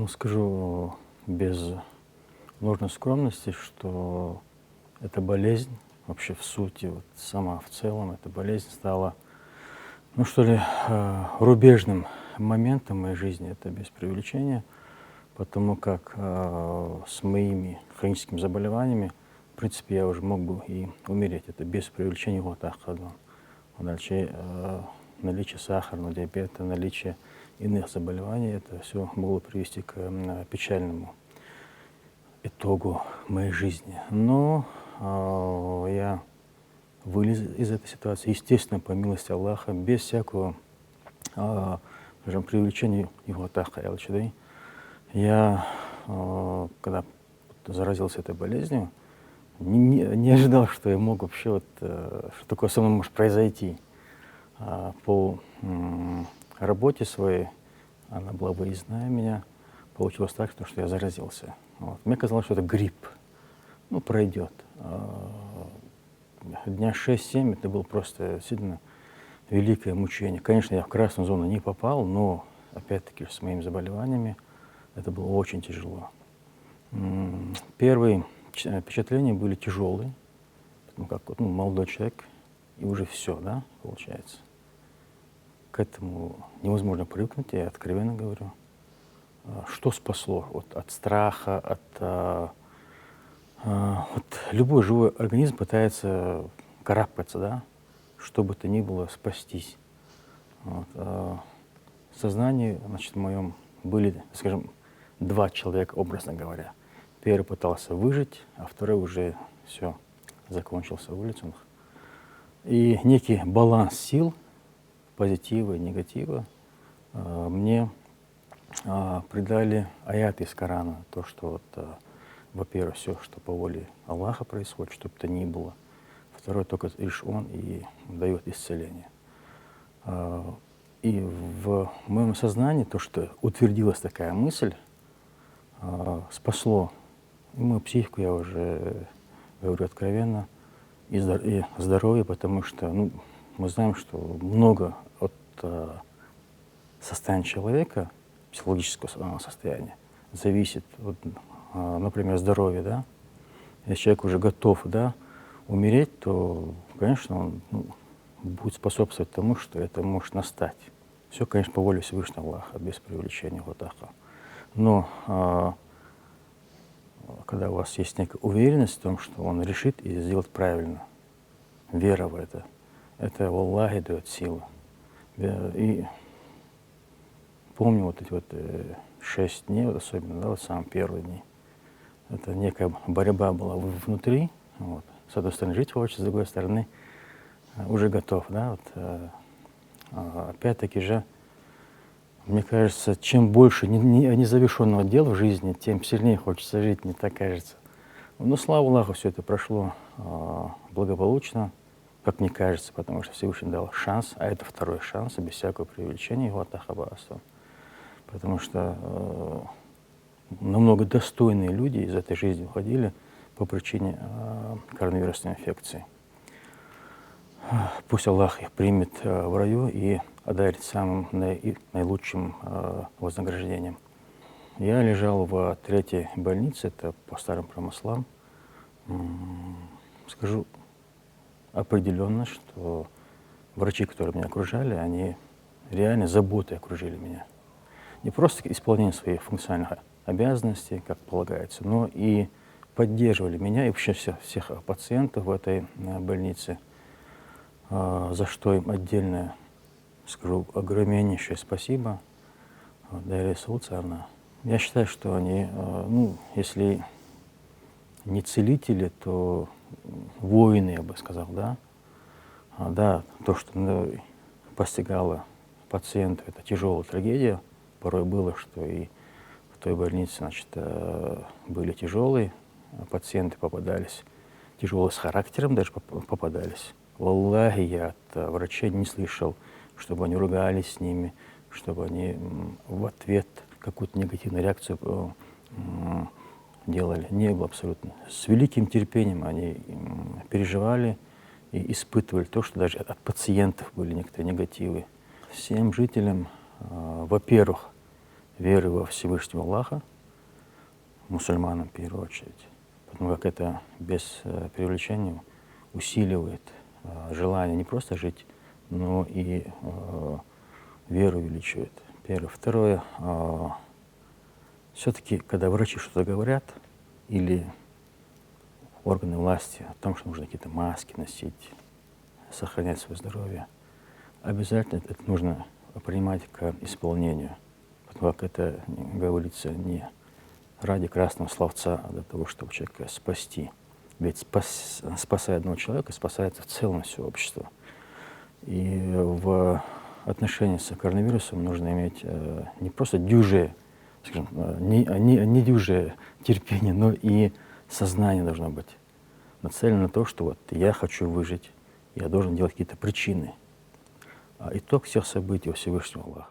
Ну, скажу без ложной скромности, что эта болезнь вообще в сути, вот сама в целом, эта болезнь стала, ну что ли, рубежным моментом моей жизни, это без преувеличения, потому как с моими хроническими заболеваниями, в принципе, я уже мог бы и умереть, это без преувеличения вот так ходу. Наличие сахарного диабета, наличие иных заболеваний, это все могло привести к печальному итогу моей жизни. Но я вылез из этой ситуации, естественно, по милости Аллаха, без всякого, скажем, преувеличения его таха. Я, когда заразился этой болезнью, не ожидал, что я мог вообще, что такое со мной может произойти. По работе своей, она была выездная меня, получилось так, что я заразился. Вот. Мне казалось, что это грипп, ну, пройдет. Дня 6-7 это было просто действительно великое мучение. Конечно, я в красную зону не попал, но, опять-таки, с моими заболеваниями это было очень тяжело. Первые впечатления были тяжелые, потому как молодой человек, и уже все, да, получается. К этому невозможно привыкнуть, я откровенно говорю. Что спасло от страха, любой живой организм пытается карабкаться, да, что бы то ни было, спастись. В сознании, значит, в моем были, скажем, два человека, образно говоря. Первый пытался выжить, а второй уже все, закончился в улицах. И некий баланс сил, позитива и негатива, мне придали аяты из Корана, то, что во-первых, все, что по воле Аллаха происходит, что бы то ни было. Второе, только лишь Он и дает исцеление. И в моем сознании то, что утвердилась такая мысль, спасло и мою психику, я уже говорю откровенно, и здоровье, потому что мы знаем, что много от состояния человека, психологического состояния, зависит от, например, здоровья, да. Если человек уже готов, да, умереть, то, конечно, он будет способствовать тому, что это может настать. Все, конечно, по воле Всевышнего Аллаха, без преувеличения Аллаха. Но когда у вас есть некая уверенность в том, что он решит и сделает правильно, вера в это в Аллахе дает силу. И помню эти 6 дней, особенно, да, самые первые дни, это некая борьба была внутри. С одной стороны, жить хочется, с другой стороны, уже готов, да, опять-таки же, мне кажется, чем больше незавершенного дела в жизни, тем сильнее хочется жить, мне так кажется. Но слава Аллаху, все это прошло благополучно, как мне кажется, потому что Всевышний дал шанс, а это второй шанс, без всякого преувеличения его атахабаса. Потому что намного достойные люди из этой жизни уходили по причине коронавирусной инфекции. Пусть Аллах их примет в раю и одарит самым наилучшим вознаграждением. Я лежал в 3-й больнице, это по старым промыслам. Скажу определенно, что врачи, которые меня окружали, они реально заботой окружили меня. Не просто исполнение своих функциональных обязанностей, как полагается, но и поддерживали меня и вообще всех пациентов в этой больнице, за что им отдельное, скажу, огромнейшее спасибо. Я считаю, что они, если не целители, то воины, я бы сказал, да. Да, то, что постигало пациентов, это тяжелая трагедия. Порой было, что и в той больнице, значит, были тяжелые пациенты, попадались, тяжелые с характером даже попадались. Валлахи, я от врачей не слышал, чтобы они ругались с ними, чтобы они в ответ какую-то негативную реакцию делали. Не было абсолютно. С великим терпением они переживали и испытывали то, что даже от пациентов были некоторые негативы. Всем жителям, во-первых, веры во Всевышнего Аллаха, мусульманам в первую очередь, потому как это без преувеличения усиливает желание не просто жить, но и веру увеличивает. Первое. Второе, все-таки, когда врачи что-то говорят, или органы власти о том, что нужно какие-то маски носить, сохранять свое здоровье, обязательно это нужно принимать к исполнению, потому как это говорится не ради красного словца, а для того, чтобы человека спасти. Ведь спасая одного человека, спасается в целом все общество. И в отношении с коронавирусом нужно иметь не просто дюжее, скажем, не дюжее терпение, но и сознание должно быть нацелено на то, что вот я хочу выжить, я должен делать какие-то причины. А итог всех событий у Всевышнего Аллаха.